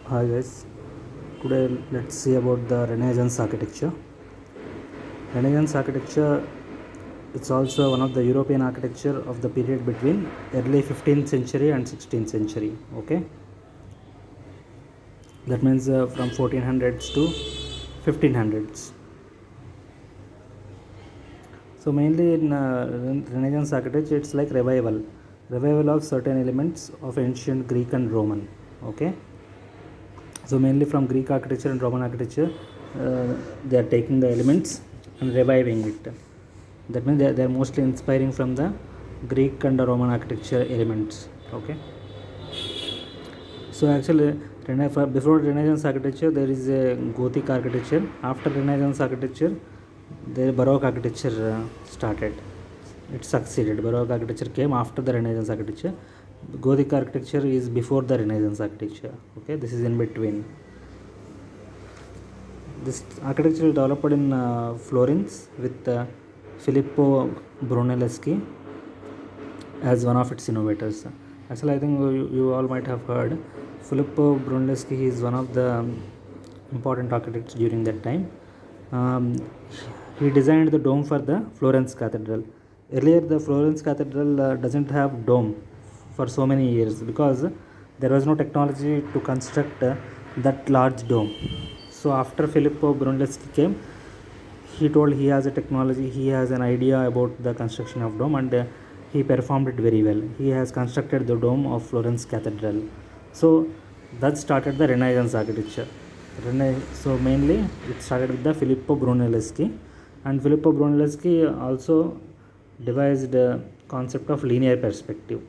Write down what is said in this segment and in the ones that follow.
Hi guys, today let's see about the Renaissance architecture. Renaissance architecture, it's also one of the European architecture of the period between early 15th century and 16th century. Okay, that means from 1400s to 1500s. So mainly in Renaissance architecture, it's like revival of certain elements of ancient Greek and Roman. Okay, so mainly from Greek architecture and Roman architecture, they are taking the elements and reviving it. That means they are mostly inspiring from the Greek and the Roman architecture elements. Okay, so actually before Renaissance architecture there is a Gothic architecture. After Renaissance architecture, the Baroque architecture started. It succeeded. Baroque architecture came after the Renaissance architecture. Gothic architecture is before the Renaissance architecture. Okay, this is in between. This architecture is developed in Florence with Filippo Brunelleschi as one of its innovators. Actually, I think you all might have heard Filippo Brunelleschi is one of the important architects during that time. He designed the dome for the Florence Cathedral. Earlier, the Florence Cathedral doesn't have dome for so many years because there was no technology to construct that large dome. So after Filippo Brunelleschi came, he told he has a technology, he has an idea about the construction of dome, and he performed it very well. He has constructed the dome of Florence Cathedral. So that started the Renaissance architecture. So mainly it started with the Filippo Brunelleschi, and Filippo Brunelleschi also devised a concept of linear perspective.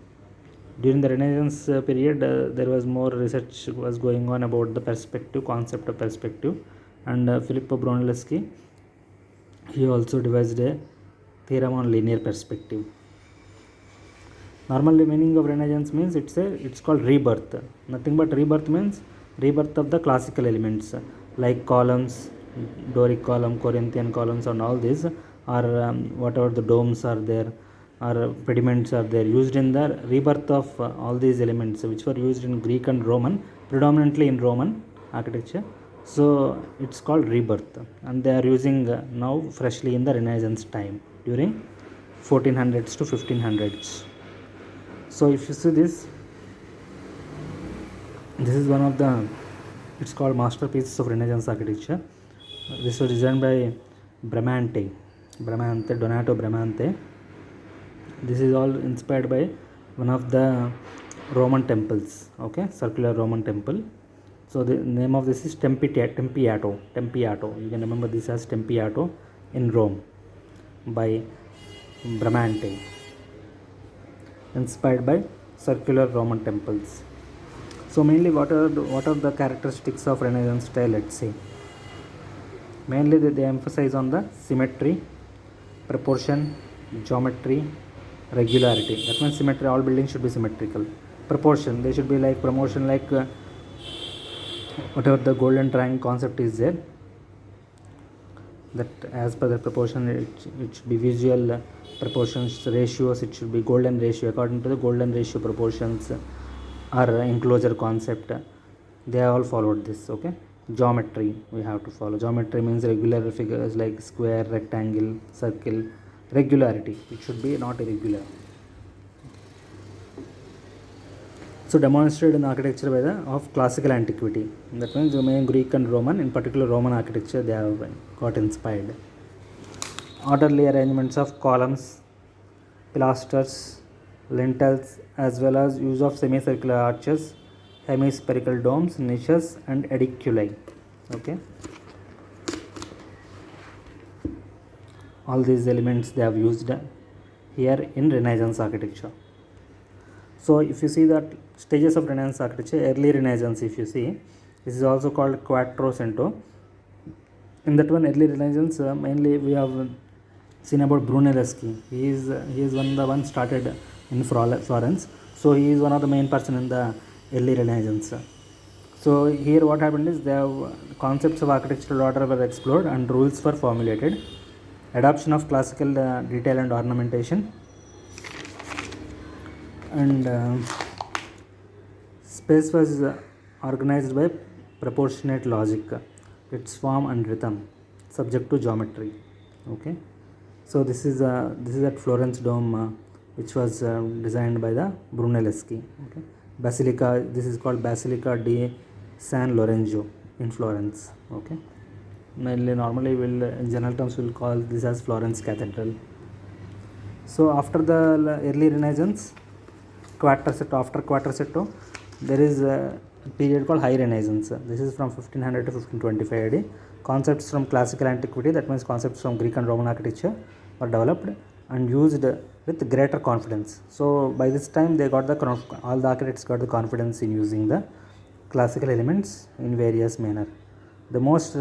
During the Renaissance period, there was more research was going on about the perspective, concept of perspective, and Filippo Brunelleschi, he also devised a theorem on linear perspective. Normally, meaning of Renaissance means it's called rebirth. Nothing but rebirth means rebirth of the classical elements like columns, Doric column, Corinthian columns, and all these, or whatever the domes are there, or pediments are there, used in the rebirth of all these elements which were used in Greek and Roman, predominantly in Roman architecture. So it's called rebirth, and they are using now freshly in the Renaissance time during 1400s to 1500s. So if you see this is one of the, it's called masterpieces of Renaissance architecture. This was designed by Donato Bramante. This is all inspired by one of the Roman temples. Okay, circular Roman temple. So the name of this is Tempiato. You can remember this as Tempiato in Rome by Bramante, inspired by circular Roman temples. So mainly what are the characteristics of Renaissance style, let's say. Mainly they emphasize on the symmetry, proportion, geometry, regularity. That means symmetry, all buildings should be symmetrical. Proportion, they should be like promotion, like whatever the golden triangle concept is there, that as per the proportion it should be visual proportions, ratios, it should be golden ratio. According to the golden ratio proportions or enclosure concept, they all followed this. Okay, geometry, we have to follow. Geometry means regular figures like square, rectangle, circle. Regularity, it should be not irregular. So demonstrated in architecture by the of classical antiquity. That means the main Greek and Roman, in particular Roman architecture, they have got inspired. Orderly arrangements of columns, pilasters, lintels, as well as use of semicircular arches, hemispherical domes, niches, and ediculi. Okay, all these elements they have used here in Renaissance architecture. So if you see that stages of Renaissance architecture, early Renaissance, if you see, this is also called Quattrocento. In that one, early Renaissance, mainly we have seen about Brunelleschi. He is one of the ones started in Florence. So he is one of the main person in the early Renaissance. So here what happened is they have concepts of architectural order were explored and rules were formulated. Adoption of classical detail and ornamentation, and space was organized by proportionate logic, its form and rhythm, subject to geometry. Okay, so this is at Florence Dome, which was designed by the Brunelleschi. Okay, Basilica. This is called Basilica di San Lorenzo in Florence. Okay, normally will in general terms we'll call this as Florence Cathedral. So after the early Renaissance, after Quattrocento, there is a period called High Renaissance. This is from 1500 to 1525 AD. Concepts from classical antiquity, that means concepts from Greek and Roman architecture, were developed and used with greater confidence. So by this time, all the architects got the confidence in using the classical elements in various manner. The most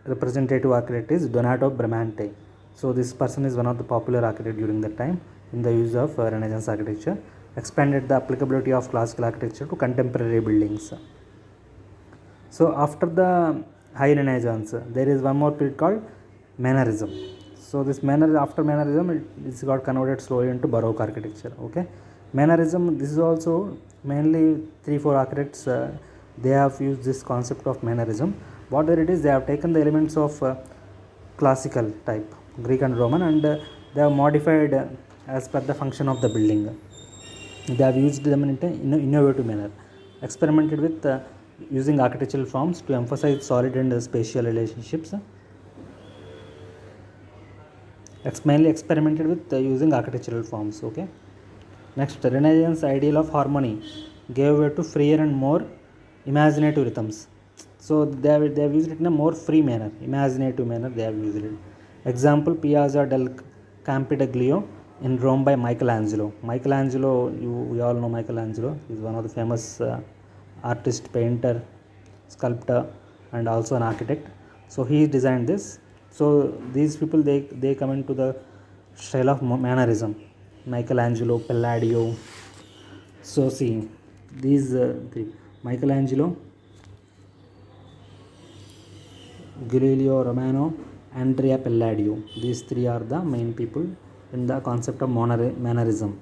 representative architect is Donato Bramante. So this person is one of the popular architect during that time in the use of Renaissance architecture, expanded the applicability of classical architecture to contemporary buildings. So after the High Renaissance, there is one more period called Mannerism. So this after Mannerism, it got converted slowly into Baroque architecture. Okay, Mannerism. This is also mainly 3-4 architects. They have used this concept of Mannerism. What it is, they have taken the elements of classical type, Greek and Roman, and they have modified as per the function of the building. They have used them in an innovative manner, experimented with using architectural forms to emphasize solid and spatial relationships. Mainly experimented with using architectural forms. Okay. Next, Renaissance ideal of harmony gave way to freer and more imaginative rhythms. So they have used it in a more free manner, imaginative manner. They have used it. Example: Piazza del Campidoglio in Rome by Michelangelo. We all know Michelangelo. He is one of the famous artist, painter, sculptor, and also an architect. So he designed this. So these people they come into the style of Mannerism. Michelangelo, Palladio. So see these Michelangelo, Giulio Romano, Andrea Palladio. These three are the main people in the concept of Mannerism,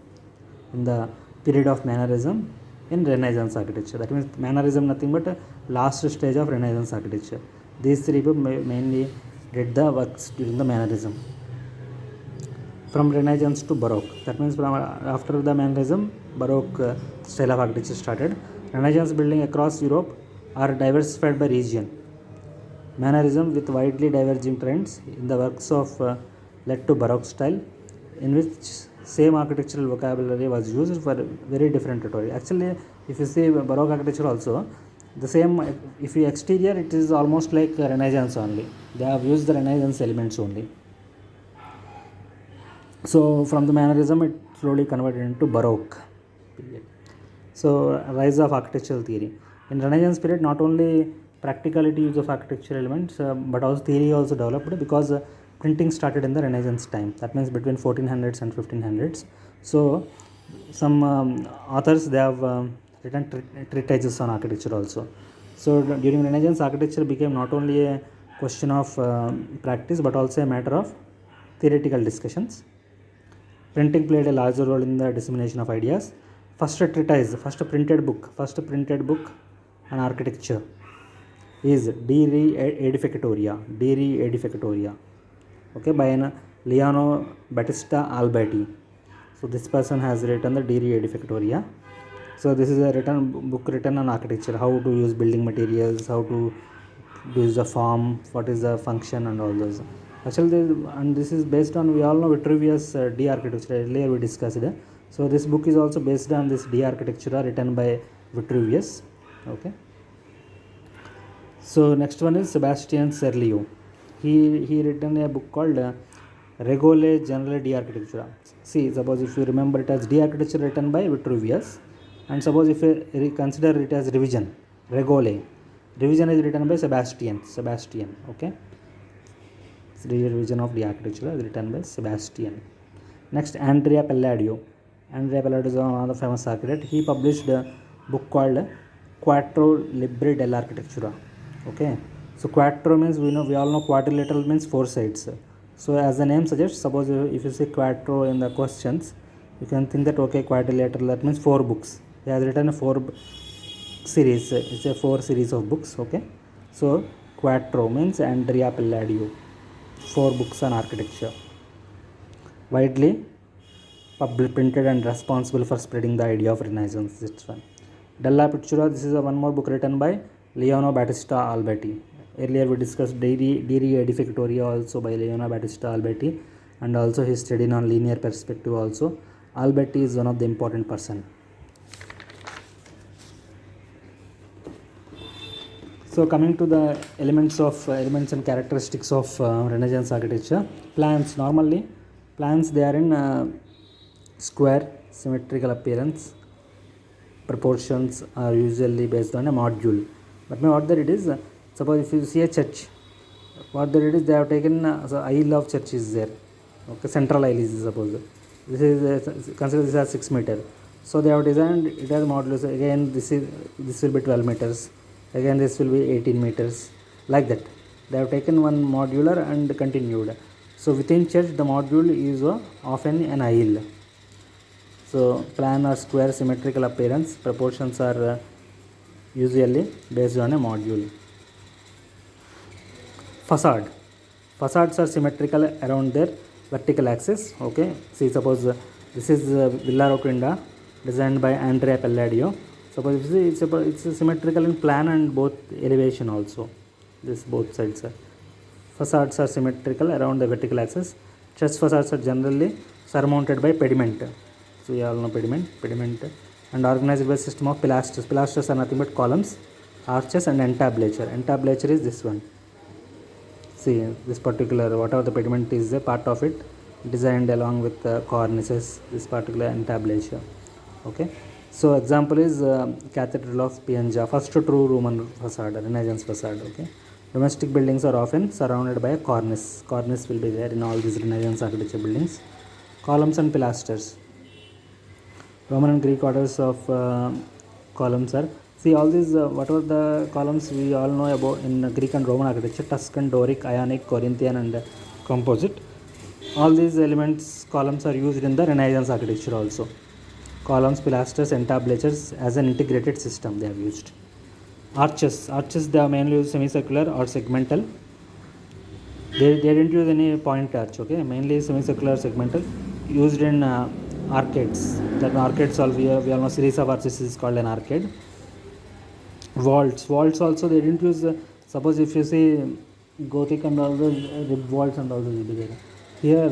in the period of Mannerism in Renaissance architecture. That means Mannerism nothing but a last stage of Renaissance architecture. These three people mainly did the works during the Mannerism. From Renaissance to Baroque, that means from after the Mannerism, Baroque style of architecture started. Renaissance building across Europe are diversified by region. Mannerism with widely diverging trends in the works of led to Baroque style, in which same architectural vocabulary was used for very different territory. Actually, if you see Baroque architecture also, the same, if you exterior, it is almost like Renaissance only. They have used the Renaissance elements only. So from the Mannerism, it slowly converted into Baroque period. So rise of architectural theory. In Renaissance period, not only practicality use of architectural elements, but also theory also developed, because printing started in the Renaissance time. That means between 1400s and 1500s. So some authors, they have written treatises on architecture also. So during Renaissance, architecture became not only a question of practice, but also a matter of theoretical discussions. Printing played a larger role in the dissemination of ideas. First printed book on architecture is De Re Edificatoria, okay, by Leonardo Battista Alberti. So this person has written the De Re Edificatoria. So this is a book written on architecture, how to use building materials, how to use the form, what is the function, and all those. Actually, and this is based on, we all know Vitruvius De Architectura, earlier we discussed it. So this book is also based on this De Architectura written by Vitruvius. Okay. So next one is Sebastian Serlio. He written a book called Regole Generale di Architectura. See, suppose if you remember it as De Architectura written by Vitruvius, and suppose if you consider it as revision, Regole. Revision is written by Sebastian. Okay. The revision of the architecture is written by Sebastian. Next, Andrea Palladio. Andrea Palladio is one of the famous architect. He published a book called Quattro Libri dell'Architettura. Okay. So quattro means, we all know quadrilateral means 4 sides. So as the name suggests, suppose if you say quattro in the questions, you can think that okay, quadrilateral, that means 4 books. He has written 4 series. It's a 4 series of books. Okay, so Quattro means Andrea Palladio, 4 books on architecture, widely printed and responsible for spreading the idea of Renaissance. It's one. Della Pittura. This is a one more book written by Leone Battista Alberti. Earlier we discussed De Re Edificatoria also by Leone Battista Alberti, and also his study on linear perspective also. Alberti is one of the important person. So coming to the elements and characteristics of Renaissance architecture. Plans, normally plans, they are in square, symmetrical appearance. Proportions are usually based on a module. But what there it is, suppose if you see a church, what there it is, they have taken aisle of church is there. Okay, central aisle is suppose. This is consider this as 6 meter. So they have designed it as modulus. Again, this will be 12 meters. Again, this will be 18 meters. Like that, they have taken one modular and continued. So within church, the module is often an aisle. So plan or square, symmetrical appearance. Proportions are usually based on a module. Facades are symmetrical around their vertical axis. Okay, see, suppose this is Villa Rotonda designed by Andrea Palladio. Suppose it's symmetrical in plan and both elevation also. This both sides are. Facades are symmetrical around the vertical axis. Church facades are generally surmounted by pediment. So you all know pediment, and organized by a system of pilasters. Pilasters are nothing but columns, arches, and entablature. Entablature is this one. See, this particular, whatever the pediment is a part of it, designed along with the cornices, this particular entablature. Okay, so example is Cathedral of Pienza, first true Roman facade, Renaissance facade. Okay, domestic buildings are often surrounded by a cornice. Cornice will be there in all these Renaissance architecture buildings. Columns and pilasters. Roman and Greek orders of columns are, see, all these whatever the columns we all know about in Greek and Roman architecture: Tuscan, Doric, Ionic, Corinthian, and composite. All these elements, columns, are used in the Renaissance architecture also. Columns, pilasters, entablatures as an integrated system they have used. Arches they are mainly used semicircular or segmental. They didn't use any point arch. Okay, mainly semicircular, segmental, used in arcades. That arcades, we all know series of arches is called an arcade. Vaults also they didn't use. Suppose if you see Gothic and all those rib vaults and all those will be there. Here,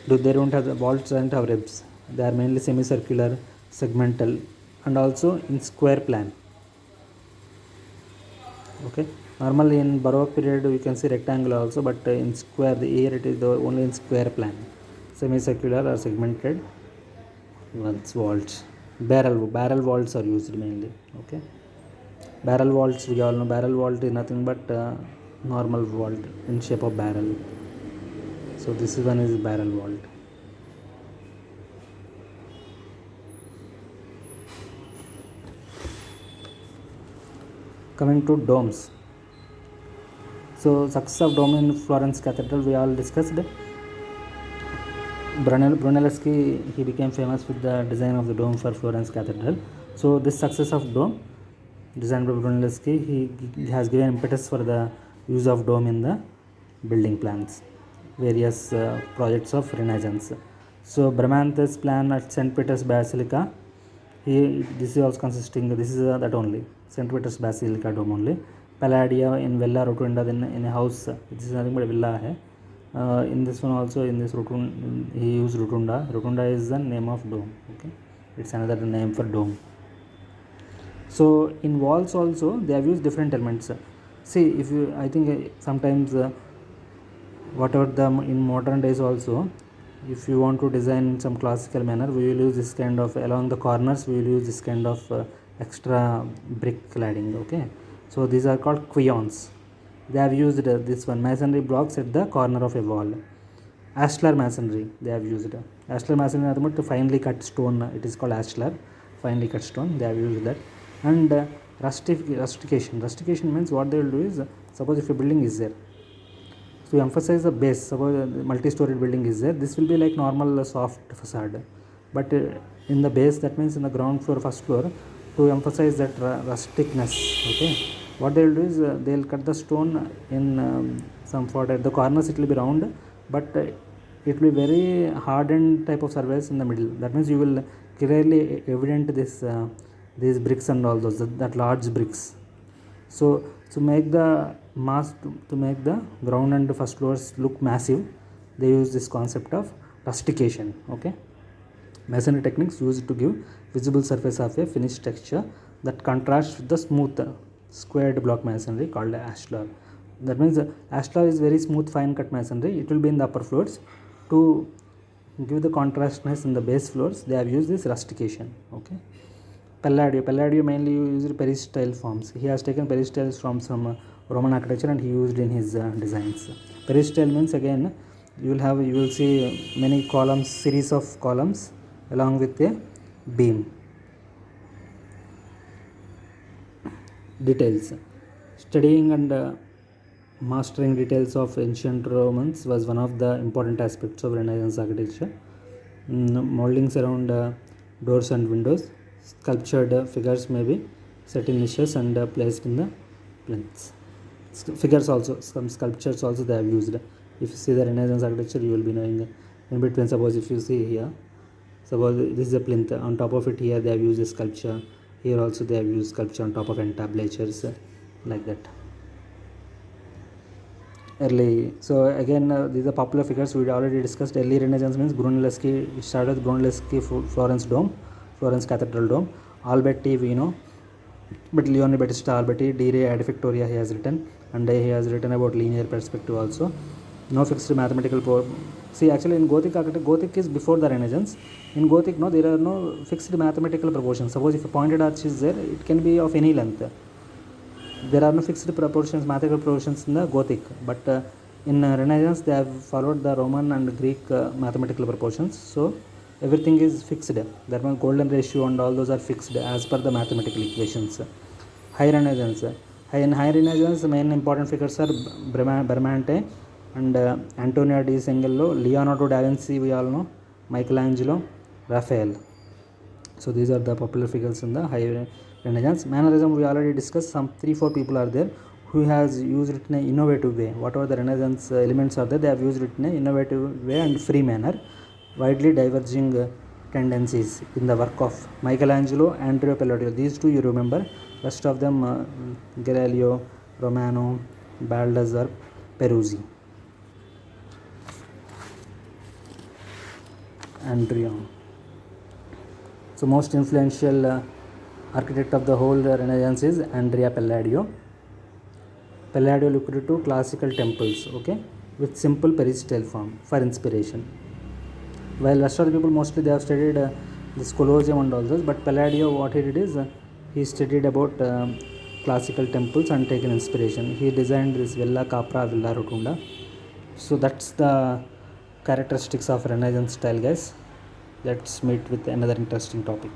they don't have the vaults, don't have ribs. They are mainly semicircular, segmental, and also in square plan. Okay. Normally in Baroque period you can see rectangular also, but in square, here it is only in square plan, semicircular or segmented vaults. Barrel vaults are used mainly. Okay, barrel vaults, we all know barrel vault is nothing but normal vault in shape of barrel. So this is one is barrel vault. Coming to domes. So success of dome in Florence Cathedral we all discussed. Brunelleschi, he became famous with the design of the dome for Florence Cathedral. So this success of dome designed by Brunelleschi, he has given impetus for the use of dome in the building plans, various projects of Renaissance. So Bramante's plan at St. Peter's Basilica, this is also consisting, this is that only, St. Peter's Basilica dome only. Palladio in Villa Rotonda, then in a house, this is nothing but a villa hai. In this one also, in this rotunda, he used rotunda. Rotunda is the name of dome. Okay, it's another name for dome. So in walls also they have used different elements. See, if you, I think sometimes whatever the in modern days also, if you want to design in some classical manner, we will use this kind of, along the corners we will use this kind of extra brick cladding. Okay, so these are called quillons. They have used this one, masonry blocks at the corner of a wall. Ashlar masonry they have used. Ashlar masonry is nothing but finely cut stone. It is called ashlar, finely cut stone. They have used that. And rustication. Rustication means what they will do is, suppose if a building is there, so you emphasize the base. Suppose a multi-storied building is there, this will be like normal soft facade, but in the base, that means in the ground floor, first floor, to emphasize that rusticness. Okay, what they will do is they'll cut the stone in some sort. At the corners it will be round, but it will be very hardened type of surface in the middle. That means you will clearly evident this these bricks and all those, that large bricks. So to make the mass, to make the ground and first floors look massive, they use this concept of rustication. Okay, masonry techniques used to give visible surface of a finished texture that contrasts with the smooth squared block masonry called ashlar. That means ashlar is very smooth fine cut masonry. It will be in the upper floors. To give the contrastness in the base floors, they have used this rustication. Okay, Palladio mainly used peristyle forms. He has taken peristyles from some Roman architecture and he used in his designs. Peristyle means, again, you will see many columns, series of columns along with a beam. Details. Studying and mastering details of ancient Romans was one of the important aspects of Renaissance architecture. Moldings around doors and windows, sculptured figures may be set in niches and placed in the plinths. Figures also, some sculptures also they have used. If you see the Renaissance architecture, you will be knowing in between. Suppose if you see here, suppose this is a plinth, on top of it here they have used a sculpture. Here also they have used sculpture on top of entablatures, like that. Early, so again these are popular figures we already discussed. Early Renaissance means Brunelleschi. It started with Brunelleschi Florence Cathedral Dome. Alberti we know, but Leone Battista Alberti, De Re ad Victoria he has written, and he has written about linear perspective also. No fixed mathematical see, actually in Gothic architecture, Gothic is before the Renaissance. In Gothic, no, there are no fixed mathematical proportions. Suppose if a pointed arch is there, it can be of any length. There are no fixed proportions, mathematical proportions in the Gothic, but in Renaissance they have followed the Roman and Greek mathematical proportions. So everything is fixed. That means golden ratio and all those are fixed as per the mathematical equations. High Renaissance. In High Renaissance, the main important figures are Bramante and Antonio di Sanghello, Leonardo da Vinci, we all know, Michelangelo, Raphael. So these are the popular figures in the High Renaissance. Mannerism we already discussed. Some 3-4 people are there who has used it in an innovative way. Whatever the Renaissance elements are there, they have used it in an innovative way and free manner. Widely diverging tendencies in the work of Michelangelo, Andrea Palladio. These two you remember. Rest of them Galileo, Romano, Baldassar, Peruzzi, Andrea. So most influential architect of the whole Renaissance is Andrea Palladio. Palladio looked to classical temples, okay, with simple peristyle form for inspiration. While rest of the people mostly they have studied this Colosseum and all this, but Palladio, what he did is he studied about classical temples and taken inspiration. He designed this Villa Capra, Villa Rotunda. So that's the characteristics of Renaissance style, guys. Let's meet with another interesting topic.